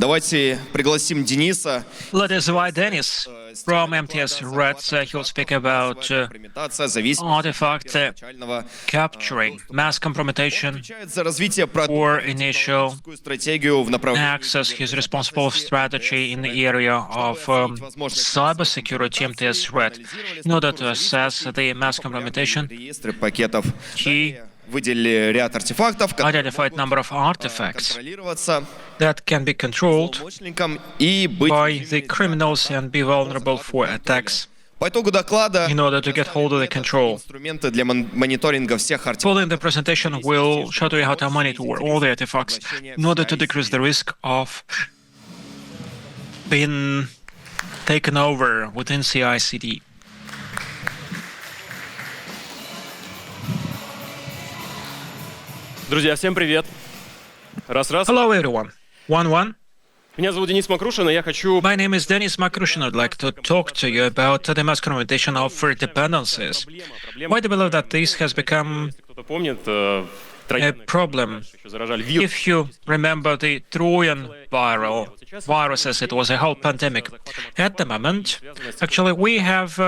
Давайте пригласим Дениса. Let us invite Dennis from MTS Reds. He will speak about artifact capturing, mass compromitation, or initial access. He's responsible for strategy in the area of cybersecurity MTS Red. In order to assess the mass compromitation, he identified number of artifacts that can be controlled by the criminals and be vulnerable for attacks in order to get hold of the control. Following the presentation, we'll show you how to monitor all the artifacts in order to decrease the risk of being taken over within CI/CD. Друзья, всем привет. Раз-раз. Hello, everyone. 1-1. Меня зовут Денис Макрушин, и я хочу... My name is Denis Makrushin. I'd like to talk to you about the mass compromitation of dependencies. Why do you believe that this has become Кто-то помнит, a problem? If you remember the Trojan viruses, it was a whole pandemic. At the moment, actually, we have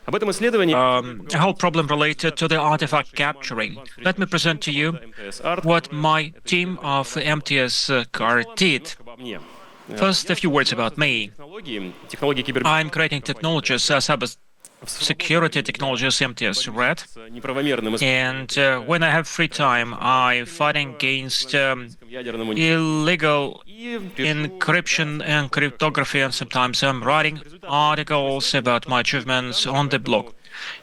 Об этом исследовании a whole problem related to the artifact capturing. Let me present to you what my team of MTS CAR did. First, a few words about me. I'm creating technologies, cybersecurity technologies, MTS Red, and when I have free time, I'm fighting against illegal encryption and cryptography, and sometimes I'm writing articles about my achievements on the blog.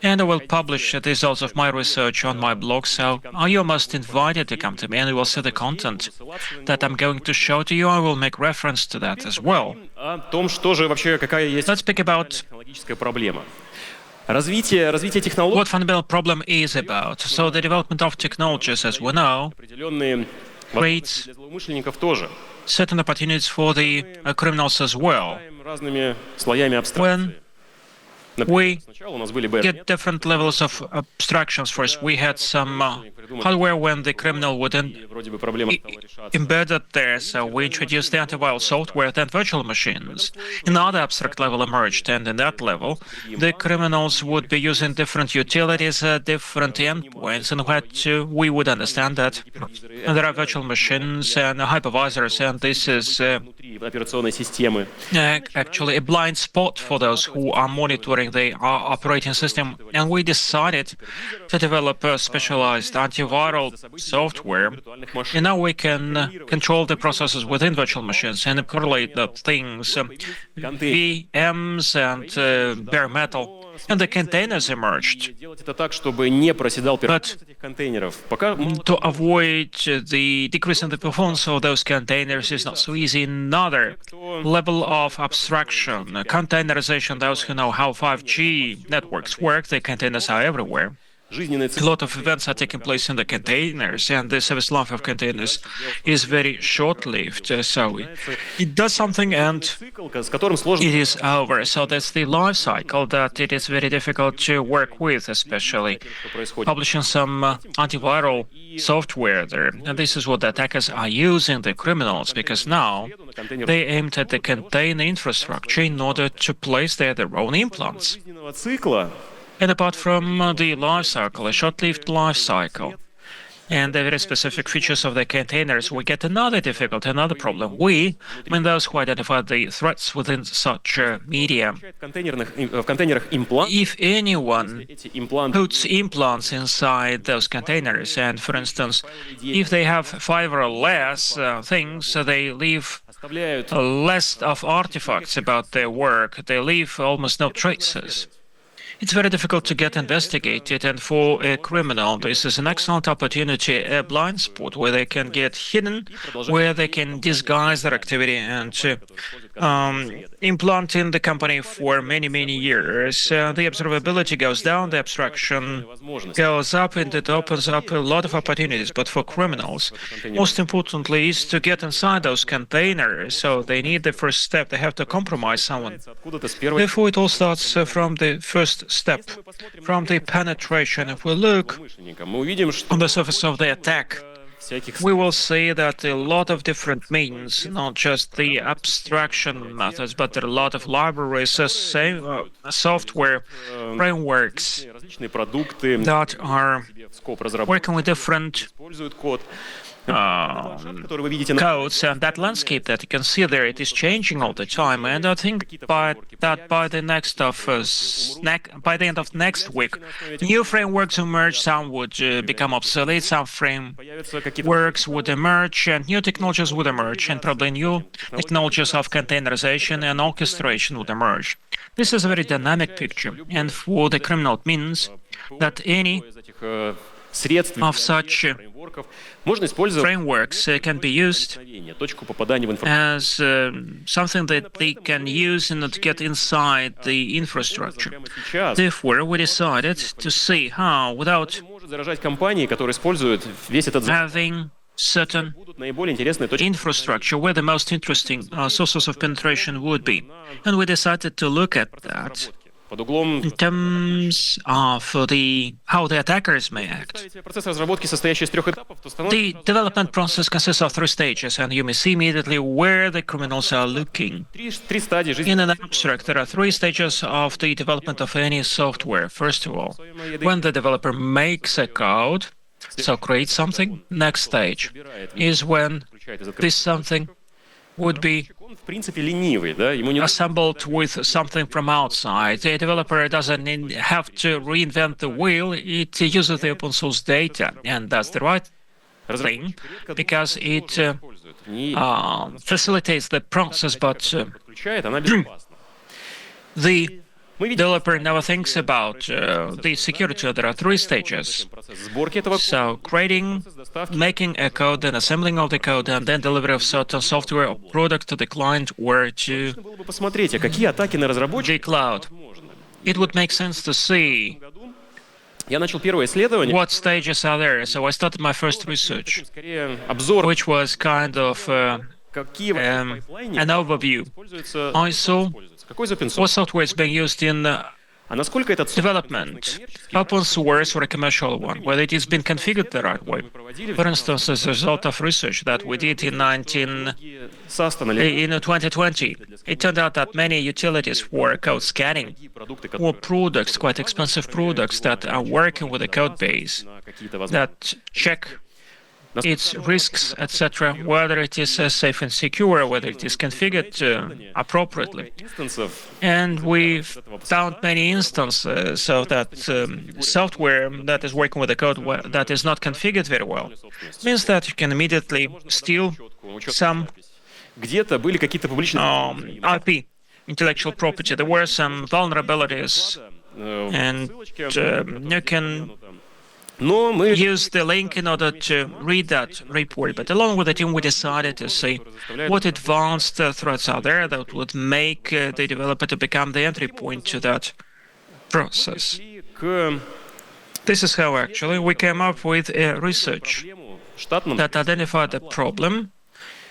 And I will publish the results of my research on my blog, so you must invited to come to me, and you will see the content that I'm going to show to you. I will make reference to that as well. Let's speak about what fundamental problem is about. So the development of technologies, as we know, creates certain opportunities for the criminals as well. When we get different levels of abstractions. First, we had some hardware when the criminal would embed it there, so we introduced the antivirus software, then virtual machines. Another abstract level emerged, and in that level, the criminals would be using different utilities, different endpoints, and we would understand that there are virtual machines and hypervisors, and this is actually a blind spot for those who are monitoring the operating system, and we decided to develop a specialized antiviral software, and now we can control the processes within virtual machines and correlate the things, VMs and bare metal, and the containers emerged. But to avoid the decrease in the performance of those containers is not so easy. Another level of abstraction, containerization. Those who know how 5G networks work, the containers are everywhere. A lot of events are taking place in the containers, and the service life of containers is very short-lived. So it does something and it is over. So that's the life cycle that it is very difficult to work with, especially publishing some antiviral software there. And this is what the attackers are using, the criminals, because now they aimed at the container infrastructure in order to place there their own implants. And apart from the life cycle, a short-lived life cycle, and the very specific features of the containers, we get another difficulty, another problem. Those who identify the threats within such media, if anyone puts implants inside those containers, and for instance, if they have 5 or less things, they leave less of artifacts about their work, they leave almost no traces. It's very difficult to get investigated, and for a criminal, this is an excellent opportunity, a blind spot where they can get hidden, where they can disguise their activity and implant in the company for many, many years. The observability goes down, the abstraction goes up, and it opens up a lot of opportunities. But for criminals, most importantly is to get inside those containers. So they need the first step. They have to compromise someone. Therefore, it all starts from the first step, from the penetration. If we look on the surface of the attack, we will see that a lot of different means, not just the abstraction methods, but there are a lot of libraries, software frameworks различные продукты that are в скоп разработки working with different используют код. Который вы видите на codes, and that landscape that you can see there, it is changing all the time. And I think by the end of next week, new frameworks emerge. Some would become obsolete. Some frameworks would emerge, and new technologies would emerge, and probably new technologies of containerization and orchestration would emerge. This is a very dynamic picture, and for the criminal it means that any средств of such можно использовать frameworks can be used точку попадания в информацию. as something that they can use in order to get inside the infrastructure. Therefore, we decided to see how, without Может заражать компании, которые используют весь этот having certain будут наиболее интересные точки. infrastructure, where the most interesting sources of penetration would be. And we decided to look at that Под углом in terms of how the attackers may act. процесс разработки, состоящий из 3 этапов, то становится The development process consists of 3 stages, and you may see immediately where the criminals are looking. три стадии жизни. In an abstract, there are 3 stages of the development of any software. First of all, when the developer makes a code, so creates something. Next stage is when this something would be Он, в принципе, ленивый, да? Ему не assembled with something from outside. The developer doesn't have to reinvent the wheel. It uses the open source data, and that's the right thing, because it facilitates the process, but подключает, она безопасна. the developer never thinks about the security. There are 3 stages. Процесс сборки этого So creating, making a code, then assembling of the code, and then delivery of certain software or product to the client or to было бы посмотреть, а какие атаки на the разработчиков cloud. возможны. It would make sense to see Я начал первое исследование. what stages are there. So I started my first research, Скорее обзор, which was kind of какие в пайплайне an overview. используются, I saw какой из open what source, software is being used in а насколько этот софт development, open source or a commercial one, whether it has been configured the right way. For instance, as a result of research that we did in 2020, it turned out that many utilities for code scanning or products, quite expensive products that are working with a code base that check its risks, etc., whether it is safe and secure, whether it is configured appropriately. And we found many instances of that software that is working with a code that is not configured very well. Means that you can immediately steal some где-то были какие-то публичные IP, intellectual property. There were some vulnerabilities, and you can но мы use the link in order to read that report. But along with the team, we decided to see what advanced threats are there that would make the developer to become the entry point to that process. к This is how actually we came up with a research проблему штатном that identified the problem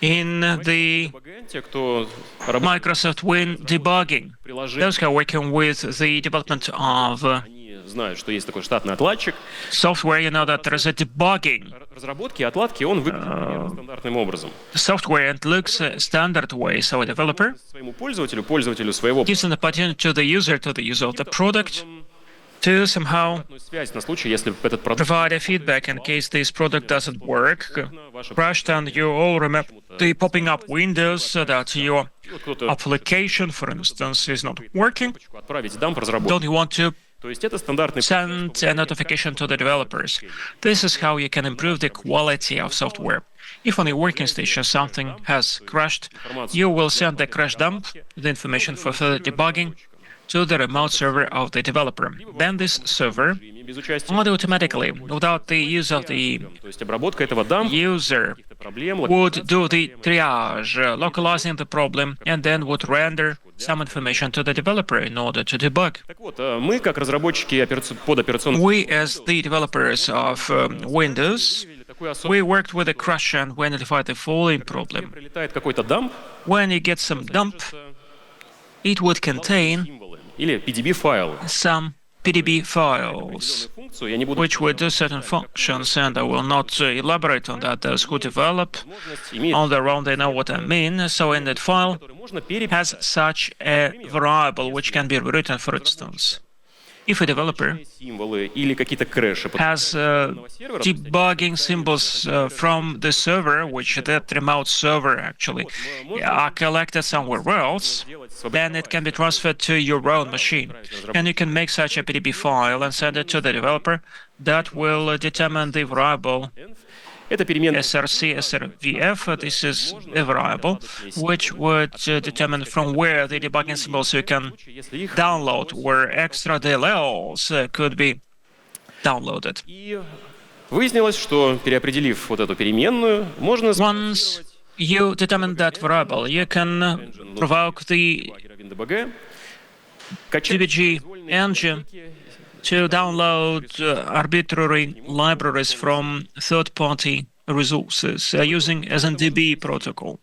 in the те, кто работает Microsoft Win debugging. приложение, Those who are working with the development of они знают, что есть такой штатный отладчик. software, you know that there is a debugging Разработки и отладки он выглядит стандартным образом. software and looks a standard way. So a developer Своему пользователю своего gives an opportunity to the user of the product to somehow связь на случай, если этот продукт provide a feedback in case this product doesn't work, crashed, and you all remember the popping up windows so that your кто-то application, for instance, is not working. отправить дамп разработчику. Don't you want to То есть это стандартный send a notification to the developers? This is how you can improve the quality of software. If on your working station something has crashed, you will send the crash dump, the information for further debugging, to the remote server of the developer. Then this server без участия. automatically, without the use of the То есть обработка этого дампа, user, проблем, would do the triage, localizing the problem, and then would render some information to the developer in order to debug. Так вот, мы, как разработчики под операционным We, as the developers of Windows, такой we worked with the crash and we identified the following problem. прилетает какой-то дамп, When you get some dump, it would contain символы или PDB-файл. some PDB files, функцию, я не буду which would do certain functions, and I will not elaborate on that. Those who develop иметь, on their own, they know what I mean. So in that file который можно переписать. has such a variable which can be rewritten, for instance. If a developer Символы или какие-то крэши has debugging symbols from the server, which that remote server actually are collected somewhere else, then it can be transferred to your own machine. And you can make such a PDB file and send it to the developer that will determine the variable это переменная SRC, SRVF. This is a variable which would determine from where the debugging symbols you can если их download, where extra DLLs could be downloaded. и выяснилось, что переопределив вот эту переменную, можно Once you determine that variable, you can provoke the WinDBG, качать DBG engine to download arbitrary libraries from third-party resources using SNDB protocol.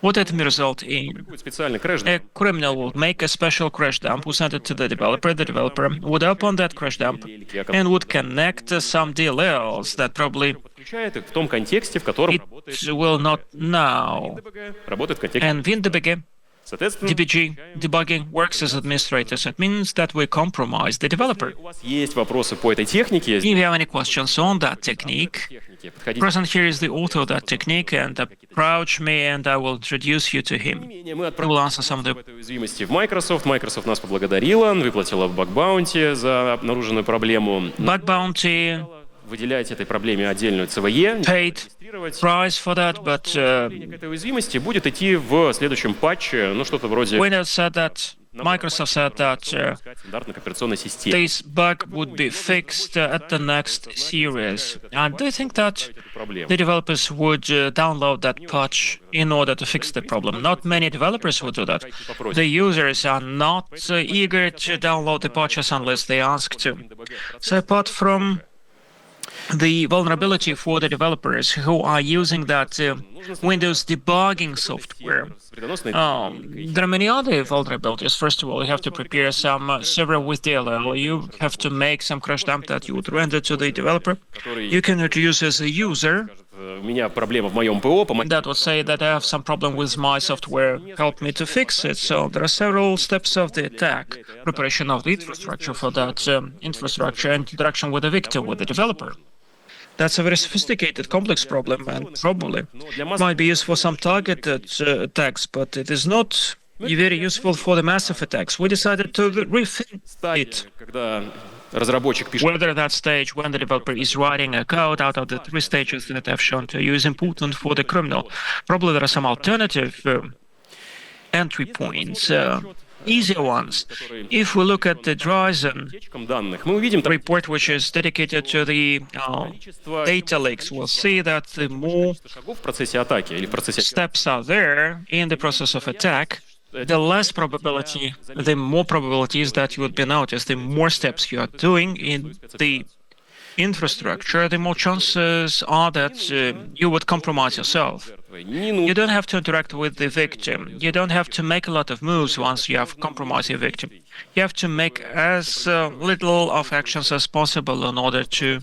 What it may result in? будет специальный крэш, A criminal will make a special crash dump, will send it to the developer. The developer would open that crash dump and would connect some DLLs that probably подключает их в том контексте, в котором it will not know. WinDBG работает в контексте. And WinDBG, Соответственно, DBG debugging works as administrators. It means that we compromise the developer. у вас есть вопросы по этой технике, If you have any questions on that technique, подходите. present here is the author of that technique, and approach me, and I will introduce you to him. Мы He will answer some of the этой уязвимости в Microsoft. Microsoft нас поблагодарила, выплатила баг-баунти за обнаруженную проблему. bug bounty, Выделять этой проблеме отдельную ЦВЕ, paid регистрировать. price for that, but К этой уязвимости будет идти в следующем патче, ну что-то вроде Windows said that, Microsoft said that стандартных операционной системы. this bug would be fixed at the next series. And do you think that the developers would download that patch in order to fix the problem? Not many developers would do that. The users are not eager to download the patches unless they ask to. So apart from the vulnerability for the developers who are using that Windows debugging software, there are many other vulnerabilities. First of all, you have to prepare some server with DLL. You have to make some crash dump that you would render to the developer. You can introduce as a user У меня проблема в моем ПО, that would say that I have some problem with my software, help me to fix it. So there are several steps of the attack: preparation of the infrastructure for that infrastructure, and interaction with the victim, with the developer. That's a very sophisticated, complex problem, and probably might be used for some targeted attacks, but it is not very useful for the massive attacks. We decided to rethink it. когда разработчик пишет, Whether that stage, when the developer is writing a code out of the three stages that I've shown to you, is important for the criminal. Probably there are some alternative entry points, easier ones. If we look at the Dryzen утечкам данных, мы увидим там report, which is dedicated to the data leaks, we'll see that the more шагов в процессе атаки или в процессе steps are there in the process of attack, the less probability, the more probability is that you would be noticed. The more steps you are doing in the infrastructure, the more chances are that you would compromise yourself. You don't have to interact with the victim. You don't have to make a lot of moves once you have compromised your victim. You have to make as little of actions as possible in order to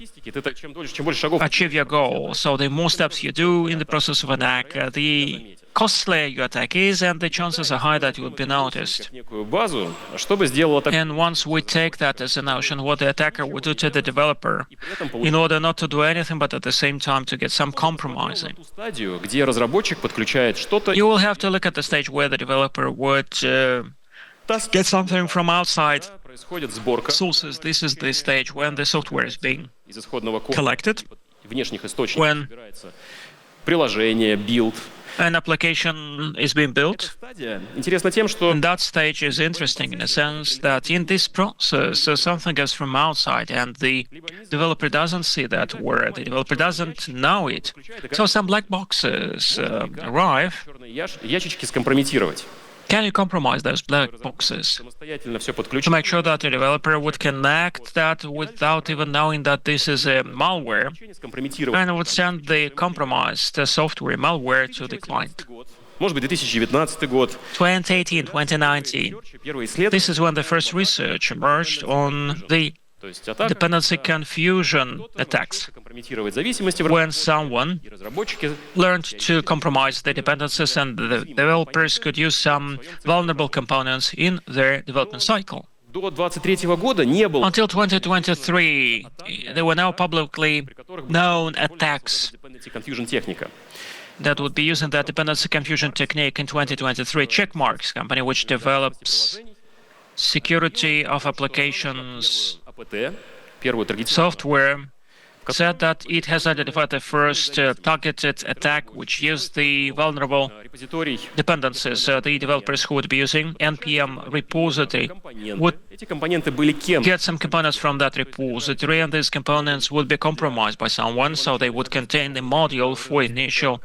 чем больше шагов achieve your goal. So the more steps you do in the process of an attack, the costlier your attack is, and the chances are high that you would be noticed. некую базу, что бы сделал атак And once we take that as a notion, what the attacker would do to the developer, in order not to do anything, but at the same time to get some compromising. ту стадию, где разработчик подключает что-то, You will have to look at the stage where the developer would get something from outside происходит сборка sources. This is the stage when the software is being из исходного кода, collected, внешних источников when собирается приложение, билд. an application is being built. Стадия интересна тем, что And that stage is interesting in a sense that in this process, something goes from outside and the developer doesn't see that, or the developer doesn't know it. So some black boxes arrive. черные ящички скомпрометировать. Can you compromise those black boxes Самостоятельно все to подключить. make sure that the developer would connect that without even knowing that this is a malware, Скомпрометировать. and would send the compromised software malware to the client? может быть, 2019 год. 2018, 2019. Первые исследования. This is when the first research emerged on the То есть атака, dependency confusion attacks, компрометировать зависимости в when someone и разработчики learned to compromise the dependencies and the developers could use some vulnerable components in their development cycle. до 2023 года не было. Until 2023, there were no publicly known attacks Dependency confusion техника. that would be using that dependency confusion technique in 2023. Checkmarks, company which develops security of applications АПТ, первую таргетированную software, said that it has identified the first targeted attack which used the vulnerable репозиторий. dependencies. The developers who would be using NPM repository would Эти компоненты были кем? get some components from that repository, and these components would be compromised by someone, so they would contain the module for initial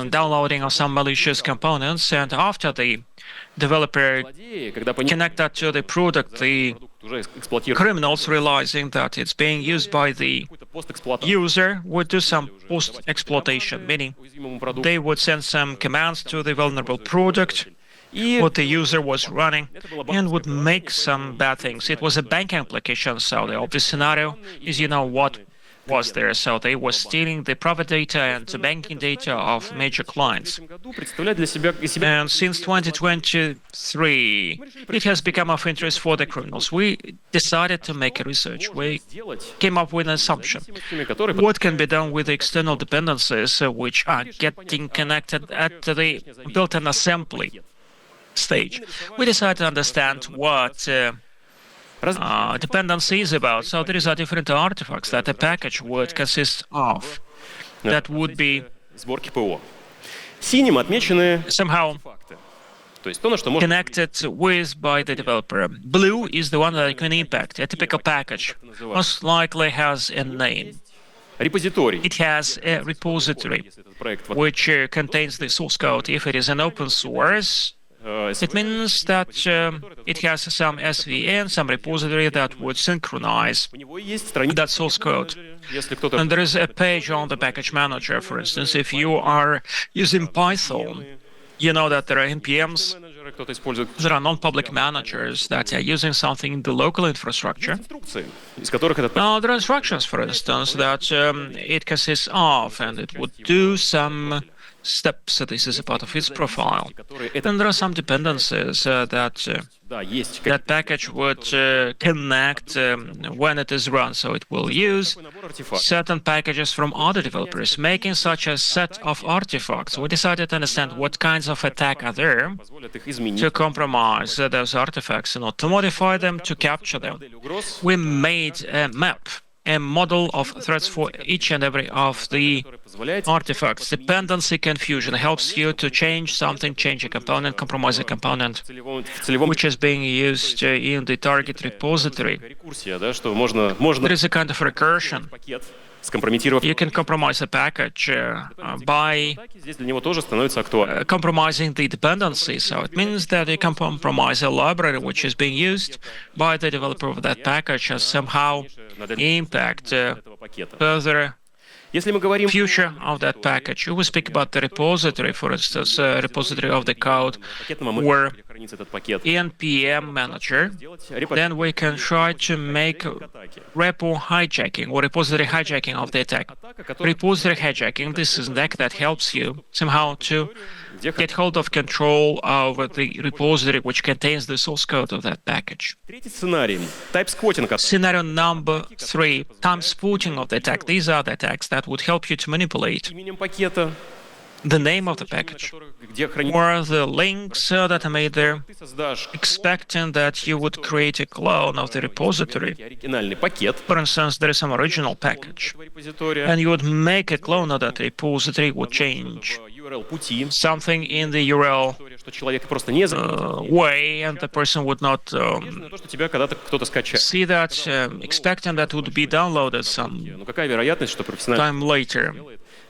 downloading of some malicious components, and after the developer Когда понимают, connect that to the product, the уже эксплуатируют criminals, realizing that it's being used by the какую-то постэксплуатацию user, would do some post-exploitation, meaning уязвимому продукту. they would send some commands to the vulnerable product И what the user was running and would make some bad things. It was a banking application, so the obvious scenario is what was there. So they were stealing the private data and the banking data of major clients. представляет для себя And since 2023, it has become of interest for the criminals. We decided to make a research. We came up with an assumption. которые What can be done with the external dependencies which are getting connected at the built-in assembly stage? We decided to understand what dependency is about. So there are different artifacts that a package would consist of. That would be сборки ПО. Синим отмечены somehow факты. То есть то, на что можно connected with by the developer. Blue is the one that can impact. A typical package most likely has a name. репозиторий. It has a repository Если этот проект which contains the source code. If it is an open source, it means that it has some SVN, some repository that would synchronize у него есть страница, that source code. если кто-то And there is a page on the package manager, for instance. If you are using Python, you know that there are NPMs, менеджеры, кто-то использует there are non-public managers that are using something in the local infrastructure. инструкции, из которых этот Now, there are instructions, for instance, that it consists of, and it would do some steps. This is a part of its profile. And there are some dependencies да, есть that package would connect when it is run. So it will use набор артефактов. certain packages from other developers, making such a set of artifacts. We decided to understand what kinds of attack are there Позволят их изменить. to compromise those artifacts, not to modify them, to capture them. Угроз, We made a map, a model of threats for each and every of the который позволяет artifacts. Dependency confusion helps you to change something, change a component, compromise a component, в целевом which is being used in the target repository. рекурсия, да, что можно There is a kind of recursion. пакет скомпрометировав. You can compromise a package by Здесь для него тоже становится актуально. compromising the dependency. So it means that you can compromise a library which is being used by the developer of that package and somehow impact этого пакета. further Если мы говорим future of that package. We will speak about the repository, for instance, repository of the code, where где хранится этот пакет, NPM manager, then we can try to make repo hijacking or repository hijacking of the attack. Repository hijacking, this is an attack that helps you somehow to get hold of control over the repository which contains the source code of that package. Третий сценарий — typosquatting атака. Scenario number 3, time spooting of the attack. These are the attacks that would help you to manipulate Именем пакета, the name of the package где хранится, or the links that are made there, ты создашь expecting that you would create a clone of the repository. оригинальный пакет For instance, there is some original package, этого репозитория, and you would make a clone of that repository, would change URL пути, something in the URL что человек просто не заметит, way, and the person would not на то, что тебя когда-то кто-то скачает. see that, expecting that would be downloaded some Ну какая вероятность, что профессиональный time later?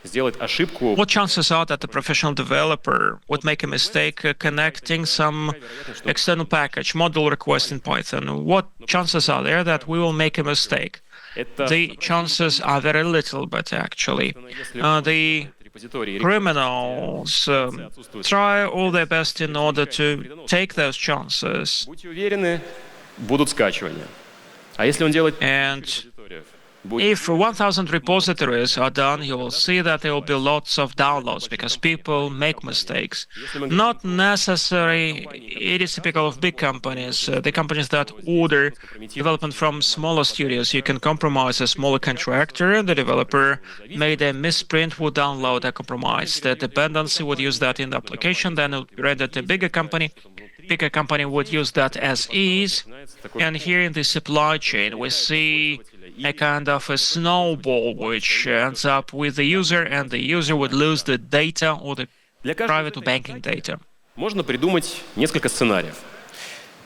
сделает ошибку? What chances are that the professional developer would make a mistake connecting some external package, module request in Python? What chances are there that we will make a mistake? Это The chances are very little, but actually, the criminals try all their best in order to take those chances. Будьте уверены, будут скачивания. А если он делает And репозиториев, if 1,000 repositories are done, you will see that there will be lots of downloads because people make mistakes. Not necessary, it is typical of big companies, the companies that order development from smaller studios. You can compromise a smaller contractor, the developer made a misprint, would download a compromised dependency, would use that in the application, then it would be rendered to a bigger company. Bigger company would use that as is. And here in the supply chain, we see a kind of a snowball which ends up with the user, and the user would lose the data or the private or banking data. можно придумать несколько сценариев.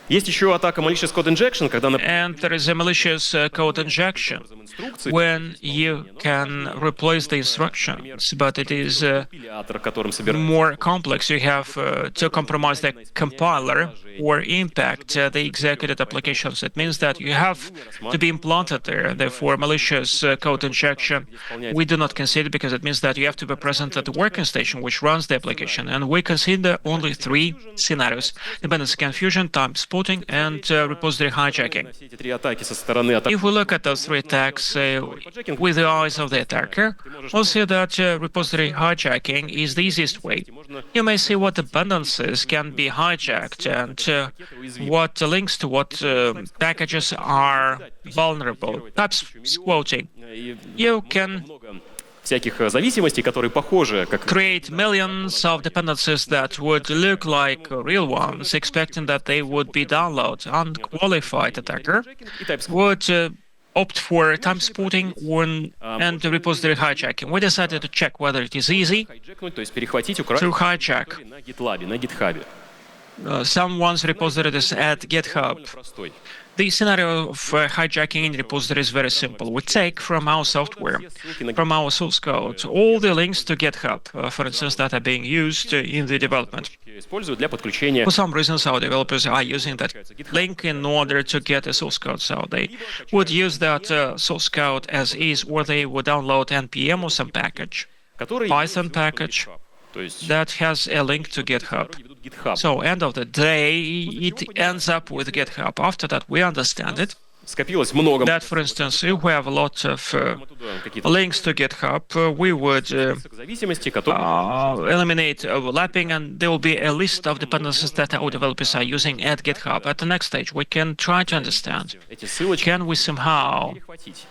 Есть еще атака malicious code injection, когда, And there is a malicious code injection when you can replace the instructions, but it is компилятор, которым собирается, more complex. You have to compromise the compiler or impact the executed applications. It means that you have to be implanted there. Therefore, malicious code injection we do not consider because it means that you have to be present at the working station which runs the application. And we consider only 3 scenarios: dependency confusion, time spotting, and repository hijacking. все эти три атаки со стороны атаки. If we look at those 3 attacks with the eyes of the attacker, we'll see that repository hijacking is the easiest way. You may see what dependencies can be hijacked and what links to what packages are vulnerable. Typosquatting. You can Всяких зависимостей, которые похожи, как create millions of dependencies that would look like real ones, expecting that they would be downloaded. Unqualified attacker would opt for time spotting and repository hijacking. We decided to check whether it is easy хайджекнуть, то есть перехватить, украсть through hijack на GitLab, на GitHub. someone's repositories at GitHub. Простой. The scenario of hijacking in repository is very simple. We take from our software, from our source code, all the links to GitHub, for instance, that are being used in the development. Используют для подключения. For some reasons, our developers are using that link in order to get a source code. So they would use that source code as is, or they would download NPM or some package, который Python package то есть that has a link to GitHub. ведут GitHub. So end of the day, it ends up with GitHub. After that, we understand it. Скопилось много. That, for instance, if we have a lot of Какие-то links to GitHub, we would зависимости, которые eliminate overlapping, and there will be a list of dependencies that our developers are using at GitHub. At the next stage, we can try to understand, эти ссылочки can we somehow перехватить.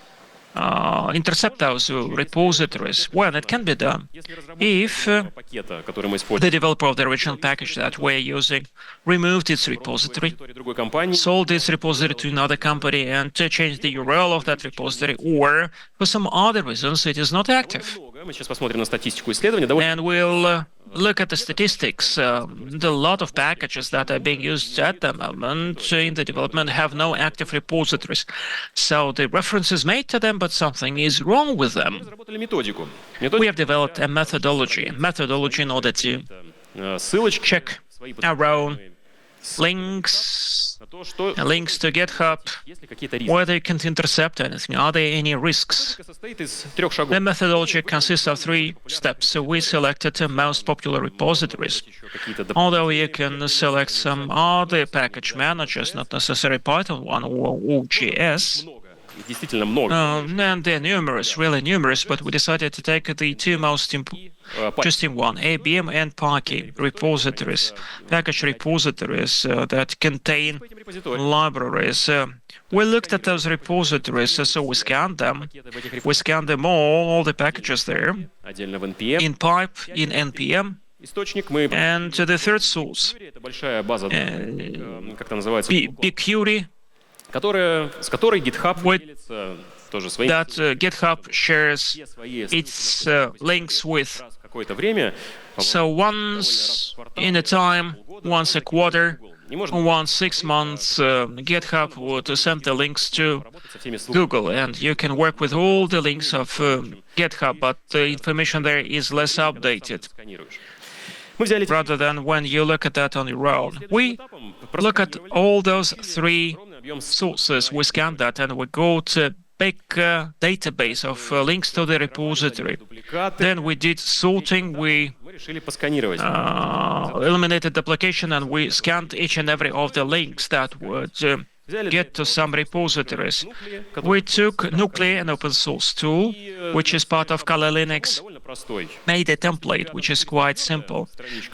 intercept those repositories? Well, it can be done if Пакета, который мы the используем developer of the original package that we're using removed its repository, в другой компании, sold this repository to another company, and changed the URL of that repository, or for some other reasons it is not active. много. Мы сейчас посмотрим на статистику исследования. Довольно And we'll look at the statistics. The lot of packages that are being used at the moment in the development have no active repositories. So the reference is made to them, but something is wrong with them. разработали методику. We have developed a methodology in order to Ссылочки check свои our own links, на то, что links to GitHub, есть ли какие-то риски. whether you can intercept anything. Are there any risks? Состоит из 3 шагов. The methodology consists of 3 steps. So we selected the most popular repositories. Еще какие-то Although you can select some other package managers, not necessarily Python one or OGS, много. Их действительно много. and they're numerous, really numerous, but we decided to take the 2 most interesting one, ABM and PyPi repositories, package repositories that contain По этим репозиториям. libraries. We looked at those repositories, so we scanned them. В этих We scanned them all the packages there, отдельно в NPM. in pipe, in NPM, Источник мы... and the third source, Это большая база, как это называется, PQRI, с которой GitHub With- делится тоже своими that GitHub shares все свои its links with. раз в какое-то время. So once in a time, once a quarter, Не можно once 6 months, GitHub would send the links to работать со всеми ссылками. Google, and you can work with all the links of GitHub, but the information there is less updated Сканируешь. Мы взяли rather than when you look at that on your own. We look at all those 3 огромный объем sources, we scan that, and we go to big database of links to the repository. Then we did sorting, we Мы решили посканировать. eliminated duplication, and we scanned each and every of the links that would get to some repositories. We took Nuclei, an open source tool, which is part of Kali Linux, Довольно простой. made a template which is quite simple.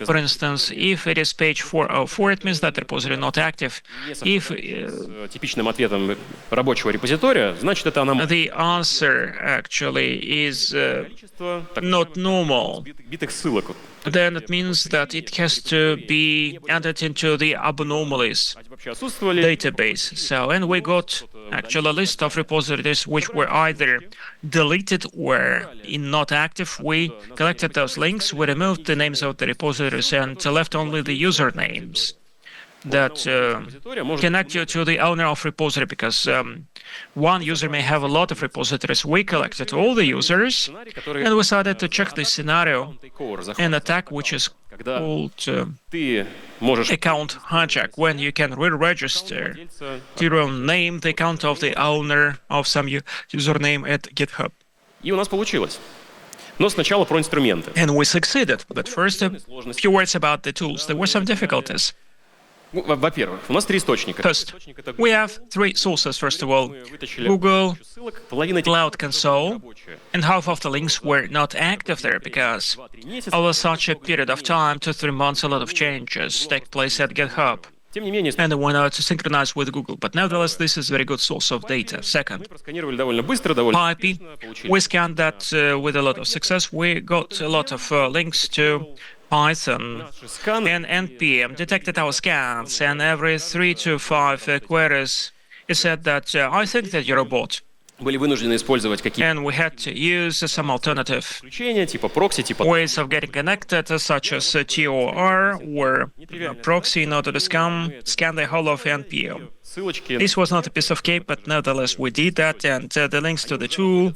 For instance, if it is page 404, it means that the repository not active. If С типичным ответом рабочего репозитория, значит, это аномалия. the answer actually is Количество not normal, битых ссылок. then it means that it has to be entered into the abnormalities Вообще отсутствовали. database. So, and we got actually a list of repositories which were either deleted or not active. We collected those links, we removed the names of the repositories and left only the usernames that connect you to the owner of repository, because one user may have a lot of repositories. We collected all the users and we decided to check this scenario, an attack which is called Ты можешь account hijack, when you can re-register to your own name the account of the owner of some username at GitHub. И у нас получилось. Но сначала про инструменты. And we succeeded. But first, a few words about the tools. There were some difficulties. Ну, во-первых, у нас три источника. First, we have three sources. First of all, Google Ссылок, половина Cloud Console, and half of the links were not active there because over such a period of time, 2 to 3 months, a lot of changes take place at GitHub. Тем не менее, And they wanted to synchronize with Google. But nevertheless, this is a very good source of data. Second, просканировали довольно быстро, довольно PyPi, we scanned that with a lot of success. We got a lot of links to Python, and NPM detected our scans, and every 3 to 5 queries, it said that I think that you're a bot. были вынуждены использовать какие-то And we had to use some alternative исключения, типа прокси, типа ways of getting connected, such as TOR or proxy, in order to scan the whole of NPM. ссылочки This was not a piece of cake, but nevertheless we did that, and the links to the tool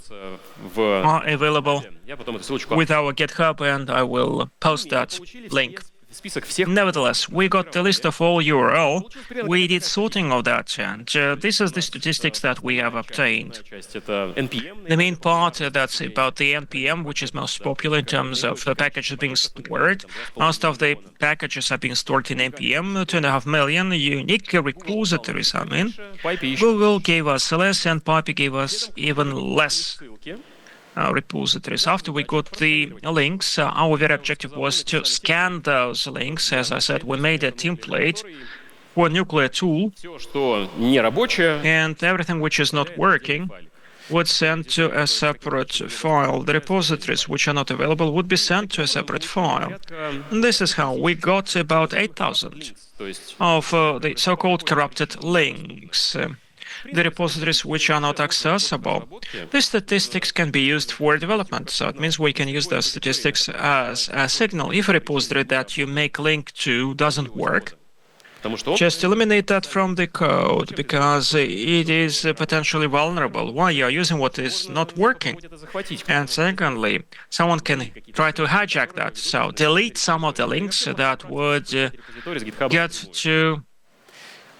в... are available Я потом эту ссылочку... with our GitHub, and I will post that link. Список всех... Nevertheless, we got the list of all URL. We did sorting of that, and this is the statistics that we have obtained. Часть это NPM. The main part that's about the NPM, which is most popular in terms of the packages being stored. Most of the packages are being stored in NPM, 2.5 million unique repositories, I mean. PyPi Google gave us less, and PyPi gave us even less ссылки. repositories. After we got the links, our very objective was to scan those links. As I said, we made a template for a nuclear tool, Все, что не рабочее, and everything which is not working would send to a separate file. The repositories which are not available would be sent to a separate file. And this is how we got about 8,000 то есть of the so-called corrupted links. The repositories which are not accessible. These statistics can be used for development, so it means we can use those statistics as a signal. If a repository that you make link to doesn't work, потому что он just eliminate that from the code, because it is potentially vulnerable. Why you are using what is not working? это захватить. And secondly, someone can try to hijack that. So delete some of the links that would Репозиторий с GitHub. get to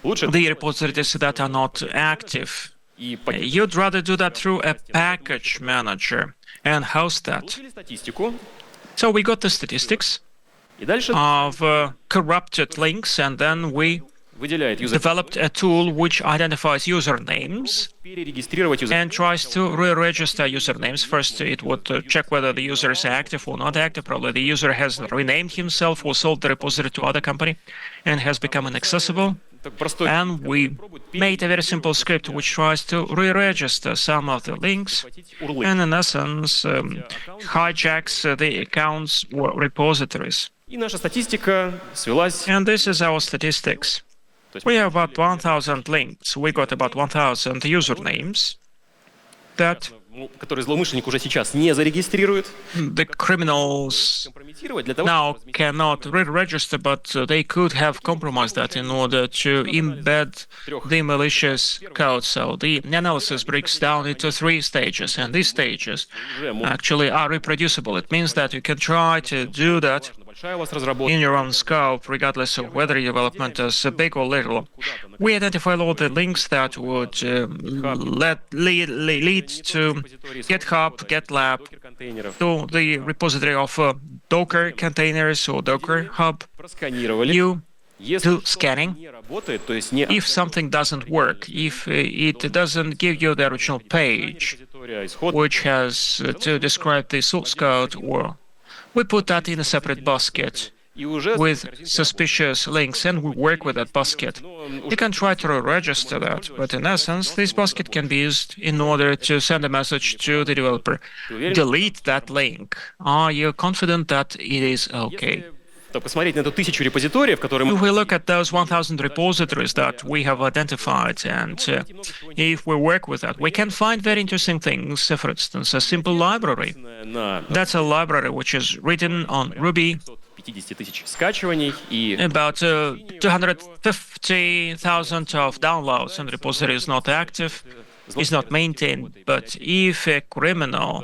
Лучше the repositories that are not active. и You'd rather do that through a package manager and host that. получили статистику, So we got the statistics и дальше of corrupted links, and then we выделяет user, developed a tool which identifies usernames перерегистрировать user. and tries to re-register usernames. First, it would check whether the user is active or not active. Probably the user has renamed himself or sold the repository to other company and has become inaccessible. Так простой And we made a very simple script which tries to re-register some of the links URL. and, in essence, hijacks the accounts or repositories. И наша статистика свелась. And this is our statistics. We have about 1,000 links. We got about 1,000 usernames that Который злоумышленник уже сейчас не зарегистрирует. the criminals Компрометировать для того, now cannot re-register, but they could have compromised that in order to embed the malicious code. So the analysis breaks down into 3 stages, and these stages actually are reproducible. It means that you can try to do that большая у вас разработка, in your own scope, regardless of whether your development is big or little. we identify all the links that would lead to GitHub, GitLab, to the repository of Docker containers or Docker Hub. You do scanning. If something doesn't work, if it doesn't give you the original page, which has to describe the source code, or we put that in a separate basket with suspicious links, and we work with that basket. You can try to register that, but in essence, this basket can be used in order to send a message to the developer. Delete that link. Are you confident that it is okay? If we look at those 1,000 repositories that we have identified, and if we work with that, we can find very interesting things. For instance, a simple library. That's a library which is written on Ruby, about 250,000 of downloads, and the repository is not active, is not maintained. But if a criminal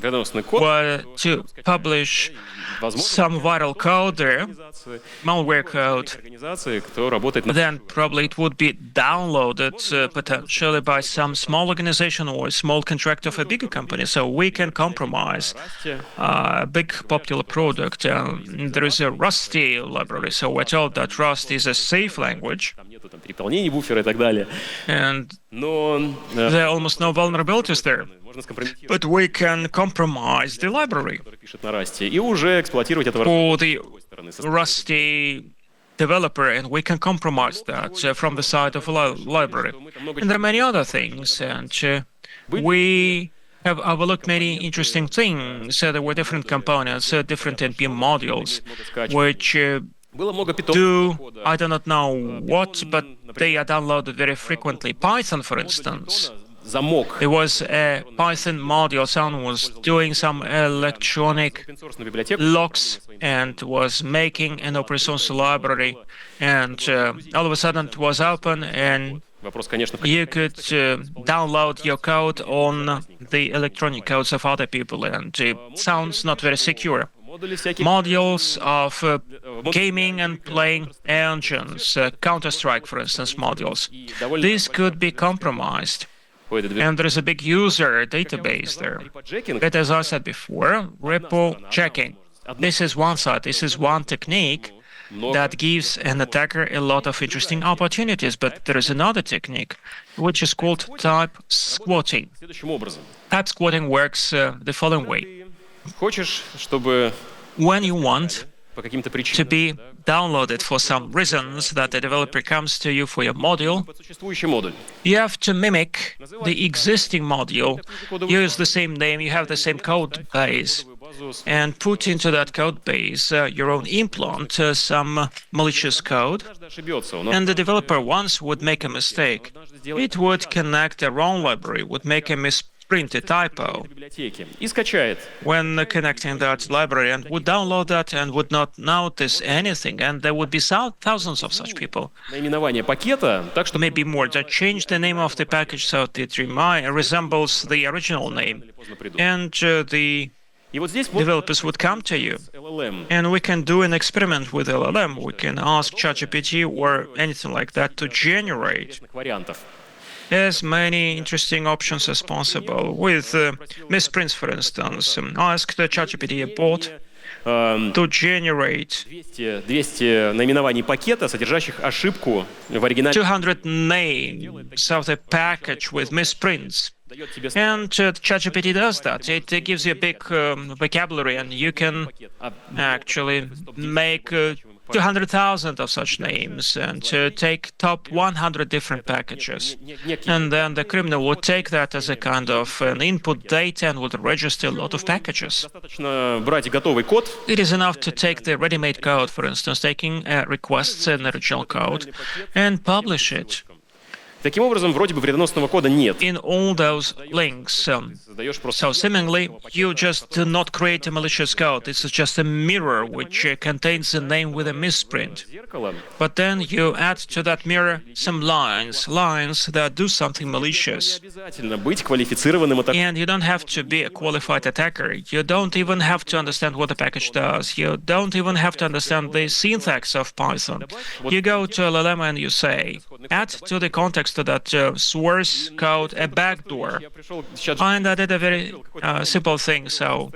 were to publish some viral code there, malware code, then probably it would be downloaded potentially by some small organization or a small contractor of a bigger company. So we can compromise a big popular product. There is a Rusty library, so we're told that Rust is a safe language, and there are almost no vulnerabilities there. But we can compromise the library for the Rusty developer, and we can compromise that from the side of a library. And there are many other things, and we have overlooked many interesting things. There were different components, different NPM modules, which do, I do not know what, but they are downloaded very frequently. Python, for instance. There was a Python module, someone was doing some electronic locks and was making an open source library, and all of a sudden it was open, and you could download your code on the electronic codes of other people, and it sounds not very secure. Modules of gaming and playing engines, Counter-Strike, for instance, modules. These could be compromised. And there is a big user database there. But as I said before, repo-checking. This is one side, this is one technique that gives an attacker a lot of interesting opportunities. But there is another technique, which is called typosquatting. Typosquatting works the following way. When you want to be downloaded for some reasons, that the developer comes to you for your module, you have to mimic the existing module, use the same name, you have the same code base, and put into that code base your own implant, some malicious code. And the developer once would make a mistake. It would connect a wrong library, would make a misprint, a typo, when connecting that library, and would download that and would not notice anything. And there would be thousands of such people. Maybe more, that change the name of the package so it resembles the original name. And the developers would come to you, and we can do an experiment with LLM. We can ask ChatGPT or anything like that to generate as many interesting options as possible. With misprints, for instance, ask the ChatGPT bot to generate 200 names of the package with misprints. And ChatGPT does that. It gives you a big vocabulary, and you can actually make 200,000 of such names and take top 100 different packages. And then the criminal would take that as a kind of an input data and would register a lot of packages. It is enough to take the ready-made code, for instance, taking requests in the original code, and publish it. Таким образом, вроде бы вредоносного кода нет. in all those links. Создаешь просто So seemingly, you just do not create a malicious code. It's just a mirror which contains the name with a misprint. зеркало. But then you add to that mirror some lines that do something malicious. Не обязательно быть квалифицированным атакующим. And you don't have to be a qualified attacker. You don't even have to understand what the package does. You don't even have to understand the syntax of Python. You go to LLM and you say, add to the context of that source code a backdoor. Я пришел сейчас And I did a very simple thing. So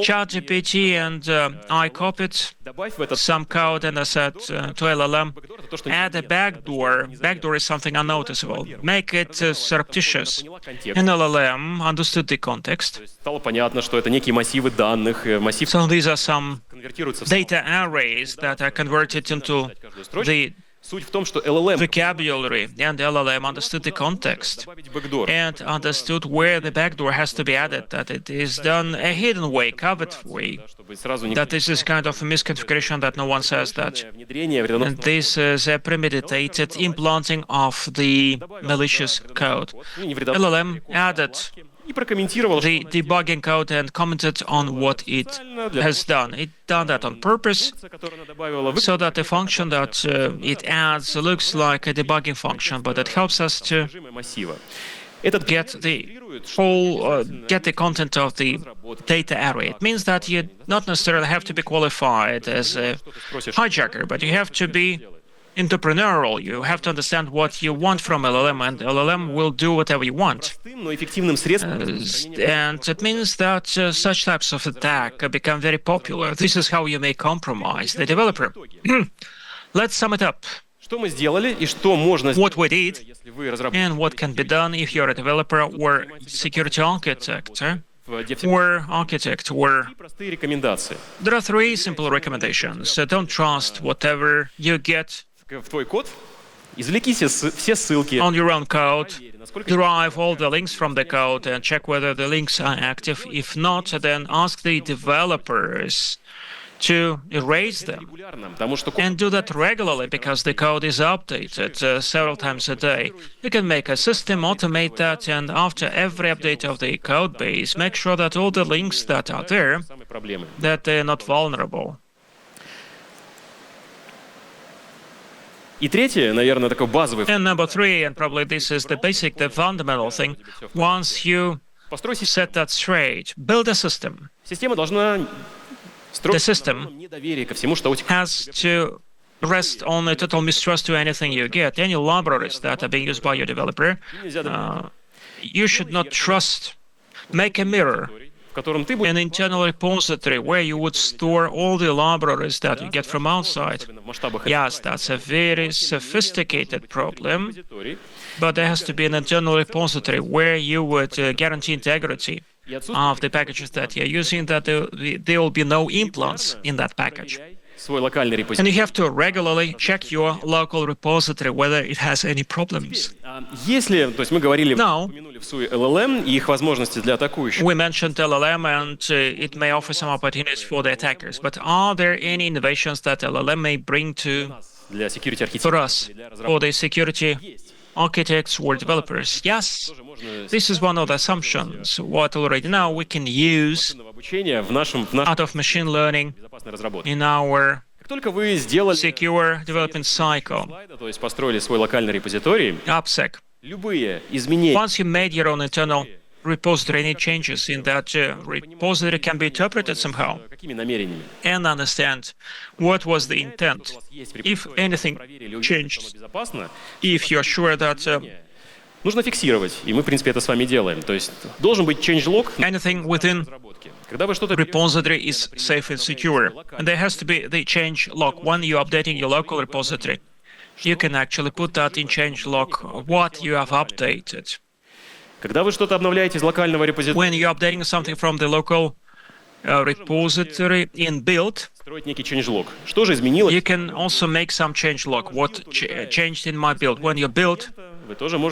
ChatGPT and I copied добавь в этот some code and I said to LLM, то, что add a backdoor. Backdoor is something unnoticeable. Make it surreptitious. поняла контекст. And LLM understood the context. Стало понятно, что это некие массивы данных, массив So these are some конвертируется в data arrays that are converted into каждую строчку. the Суть в том, что LLM vocabulary, and LLM understood the context добавить бэкдор. and understood where the backdoor has to be added, that it is done a hidden way, covered way, Чтобы сразу не that this is kind of a misconfiguration that no one says that. внедрение And вредоносного this is a premeditated implanting of the malicious code. не вредоносного LLM added и прокомментировал, the debugging code and commented on what it has done. It done that on purpose, что которую она добавила, so that the function that it adds looks like a debugging function, but it helps us to содержимое массива. Этот get the whole, get the content of the data array. It means that you not necessarily have to be qualified as a hijacker, but you have to be entrepreneurial. You have to understand what you want from LLM, and LLM will do whatever you want. простым, но эффективным средством And it means that such types of attack become very popular. This is how you may compromise the developer. Let's sum it up. Что мы сделали и что можно What сделать, we did если вы разработчик and what can be done if you're a developer or security architect в DevSecOps? or architect or Три простые рекомендации. there are three simple recommendations. So don't trust whatever you get В твой код извлеки все ссылки. on your own code, Проверь, насколько derive all the links from the code and check whether the links are active. If not, then ask the developers to erase them. регулярно, потому что код And do that regularly because the code is updated several times a day. You can make a system, automate that, and after every update of the code base, make sure that all the links that are there, самые проблемы. that they're not vulnerable. И третье, наверное, такой базовый. And number three, and probably this is the basic, the fundamental thing, once you Построй систему. set that straight, build a system. Система должна строить The system недоверие ко всему, что у тебя. has to rest on a total mistrust to anything you get. Any libraries that are being used by your developer, you should not trust. Make a mirror, В котором ты будешь an internal repository where you would store all the libraries that you get from outside. в масштабах Yes, that's a very sophisticated problem, репозиторий. but there has to be an internal repository where you would guarantee integrity И отсутствие of the packages that you're using, that there will be no implants in that package. свой локальный And репозиторий. you have to regularly check your local repository whether it has any problems. Если, то есть мы говорили, Now, упомянули в SUI LLM и их возможности для атакующих. we mentioned LLM and it may offer some opportunities for the attackers, but are there any innovations that LLM may bring to Для security for архитектора, us, for the security architects or developers? Yes, можно this is one of the assumptions. What already now we can use обучение в нашем out of machine learning безопасной разработке. in our Как только вы сделали secure development cycle, слайда, то есть построили свой локальный репозиторий, AppSec. любые изменения Once you made your own internal repository, any changes in that repository can be interpreted somehow какими намерениями? and understand what was the intent. If anything changed, Безопасно, if you're sure that нужно фиксировать, и мы, в принципе, это с вами делаем. То есть должен быть changelog на anything within разработке. Когда вы что-то repository is safe and secure, and there has to be the change log when you're updating your local repository. You can actually put that in change log what you have updated. Когда вы что-то обновляете из локального репозитория, When you're updating something from the local repository in build, строить некий changelog. Что же изменилось? you can also make some change log. What changed in my build? When you build,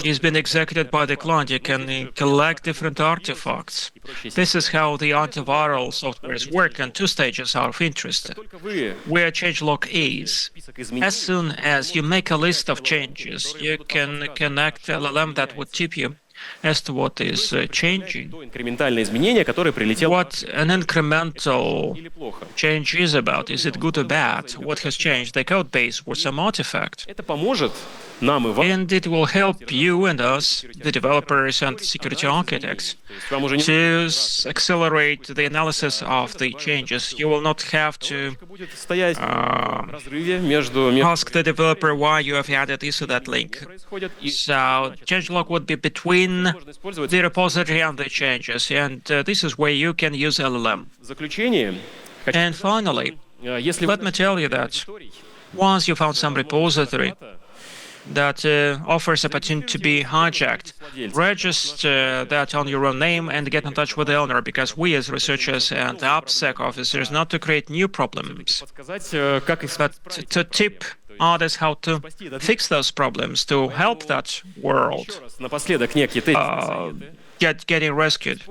is being executed by the client. You can collect different artifacts. This is how the antiviral softwares work, and two stages are of interest. Where changelog is, as soon as you make a list of changes, you can connect LLM that would tip you as to what is changing, what an incremental change is about. Is it good or bad? What has changed? The code base or some artifact? And it will help you and us, the developers and security architects, to accelerate the analysis of the changes. You will not have to ask the developer why you have added this or that link. So changelog would be between the repository and the changes, and this is where you can use LLM. And finally, let me tell you that once you found some repository that offers opportunity to be hijacked, register that on your own name and get in touch with the owner, because we as researchers and AppSec officers not to create new problems, but to tip others how to fix those problems, to help that world getting rescued.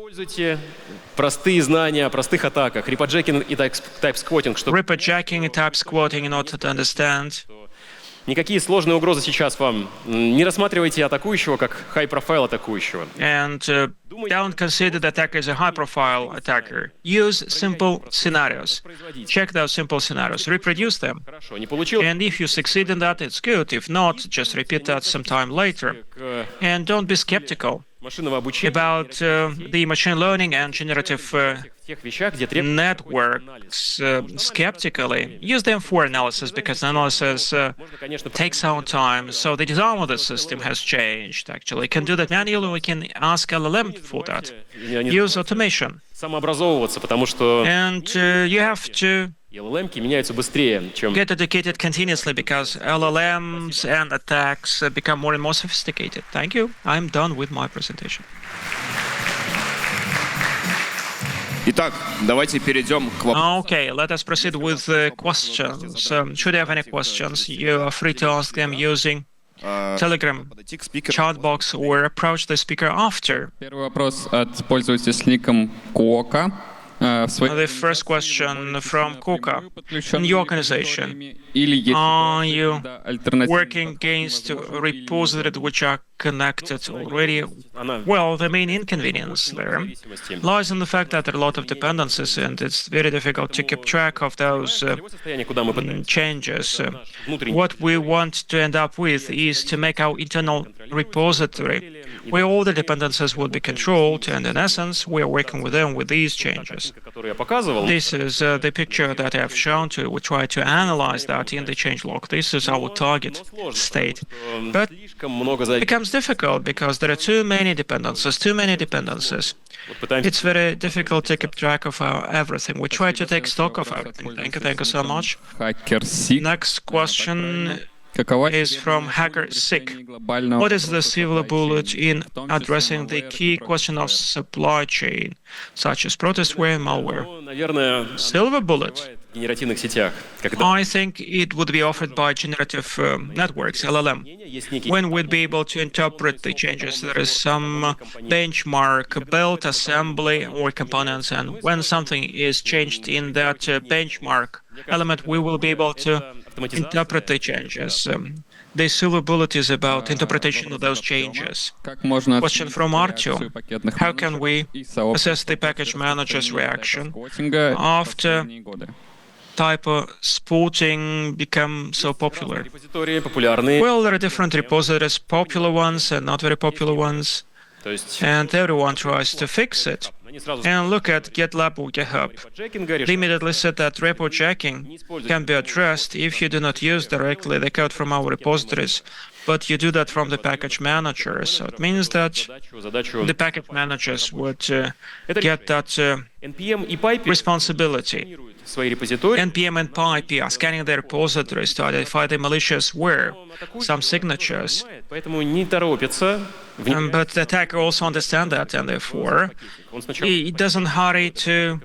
Ripperjacking and typosquatting in order to understand. Никакие сложные угрозы сейчас вам. Не рассматривайте атакующего как high-profile атакующего. And don't consider the attacker as a high-profile attacker. Use simple scenarios. Check those simple scenarios. Reproduce them. And if you succeed in that, it's good. If not, just repeat that sometime later. And don't be skeptical about the machine learning and generative networks skeptically. Use them for analysis, because analysis takes our time. So the design of the system has changed, actually. We can do that manually. We can ask LLM for that. Use automation. And you have to get educated continuously, because LLMs and attacks become more and more sophisticated. Thank you. I'm done with my presentation. Итак, давайте перейдем к вопросам. Okay, let us proceed with questions. Should you have any questions, you are free to ask them using Telegram, chat box, or approach the speaker after. Первый вопрос от пользователя с ником Кока. The first question from Kuka. In your organization, are you working against repositories which are connected already? Well, the main inconvenience there lies in the fact that there are a lot of dependencies, and it's very difficult to keep track of those changes. What we want to end up with is to make our internal repository where all the dependencies will be controlled, and in essence, we are working with them with these changes. This is the picture that I have shown to you. We try to analyze that in the changelog. This is our target state. But it becomes difficult because there are too many dependencies. It's very difficult to keep track of everything. We try to take stock of everything. Thank you so much. Next question is from Hacker Sick. What is the silver bullet in addressing the key question of supply chain, such as protestware and malware? Silver bullet? I think it would be offered by generative networks, LLM. When we'd be able to interpret the changes, there is some benchmark built assembly or components, and when something is changed in that benchmark element, we will be able to interpret the changes. The silver bullet is about interpretation of those changes. Question from Artyom. How can we assess the package manager's reaction after typosquatting become so popular? Well, there are different repositories, popular ones and not very popular ones, and everyone tries to fix it. And look at GitLab or GitHub. They immediately said that reposijacking can be addressed if you do not use directly the code from our repositories, but you do that from the package manager. So it means that the package managers would get that responsibility. NPM and PyPi are scanning their repositories to identify the malicious where some signatures. But the attacker also understands that, and therefore it doesn't hurry to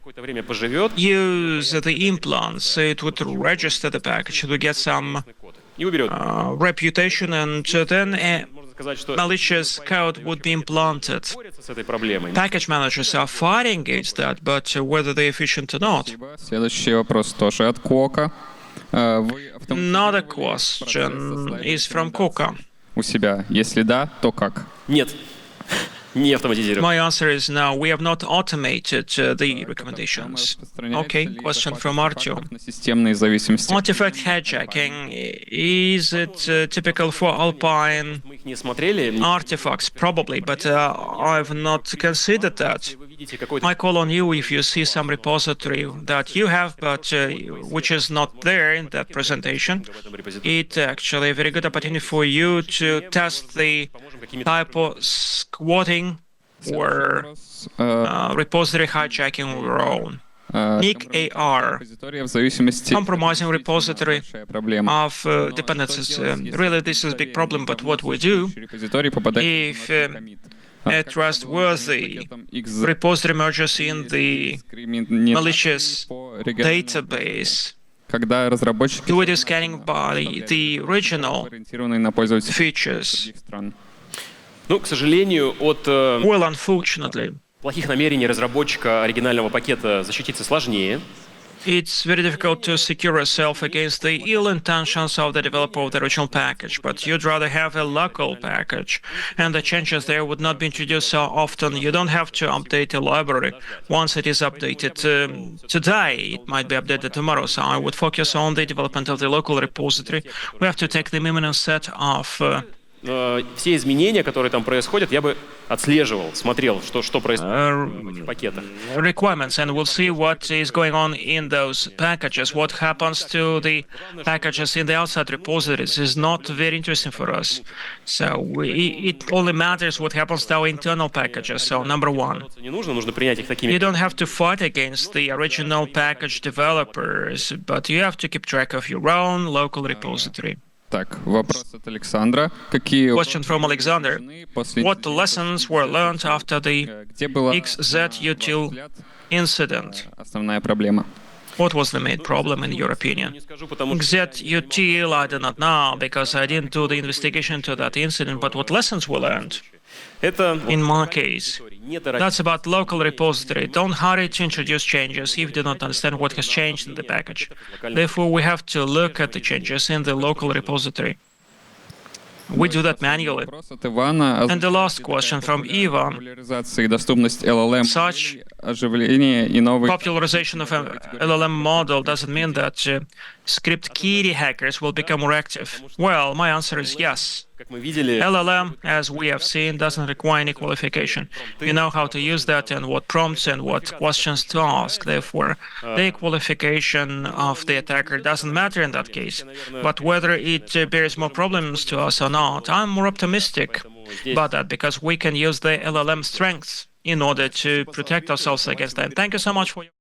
use the implants. It would register the package, it would get some reputation, and then сказать, что malicious code would be implanted. борются с этой проблемой. Package managers are fighting against that, but whether they're efficient or not. Спасибо. Следующий вопрос тоже от Кока. Вы Another автоматизировали question процесс is from Koka. у себя? Если да, то как? Нет, не автоматизировано. My answer is no, we have not automated the recommendations. Okay, question from Artyom. На системные зависимости. Artifact hijacking, is it typical for Alpine Мы их не смотрели. artifacts? Probably, but I've not considered that. Вы видите какой-то I call on you if you see some repository that you have, but which is not there in that presentation. в этом репозитории. It's actually a very good opportunity for you to test the typosquatting or repository hijacking on your own. Nick AR, Репозитория в зависимости compromising repository большая проблема. of dependencies. Really, this is a big problem, but what we do, Репозиторий попадает if в коммит. a trustworthy repository merges in the malicious database, когда разработчики do it is scanning by the original ориентированы на пользователей features. других стран. Ну, к сожалению, от Well, unfortunately, плохих намерений разработчика оригинального пакета защититься сложнее. it's very difficult to secure yourself against the ill intentions of the developer of the original package, but you'd rather have a local package, and the changes there would not be introduced so often. You don't have to update the library. Once it is updated today, it might be updated tomorrow, so I would focus on the development of the local repository. We have to take the minimum set of Все изменения, которые там происходят, я бы отслеживал, смотрел, что происходит в этих пакетах. requirements, and we'll see what is going on in those packages. What happens to the packages in the outside repositories is not very interesting for us. So it only matters what happens to our internal packages. So number one, Не нужно принять их такими. you don't have to fight against the original package developers, but you have to keep track of your own local repository. Так, вопрос от Александра. Какие Question from Alexander. после What lessons were learned after the где была, XZUtil incident? основная проблема? What was the main problem in your opinion? Не скажу, потому что XZUtil, I do not know, because I didn't do the investigation to that incident, but what lessons were learned? это In my case, не торопиться. that's about local repository. Don't hurry to introduce changes if you do not understand what has changed in the package. Therefore, we have to look at the changes in the local repository. We do that manually. Вопрос от Ивана. And the last question from Ivan. Популяризация и доступность LLM, Such оживление и новые popularization of an LLM model doesn't mean that script kiddie hackers will become more active. Well, my answer is yes. Как мы видели, LLM, as we have seen, doesn't require any qualification. You know how to use that and what prompts and what questions to ask. Therefore, the qualification of the attacker doesn't matter in that case. But whether it bears more problems to us or not, I'm more optimistic about that because we can use the LLM strengths in order to protect ourselves against that. Thank you so much for your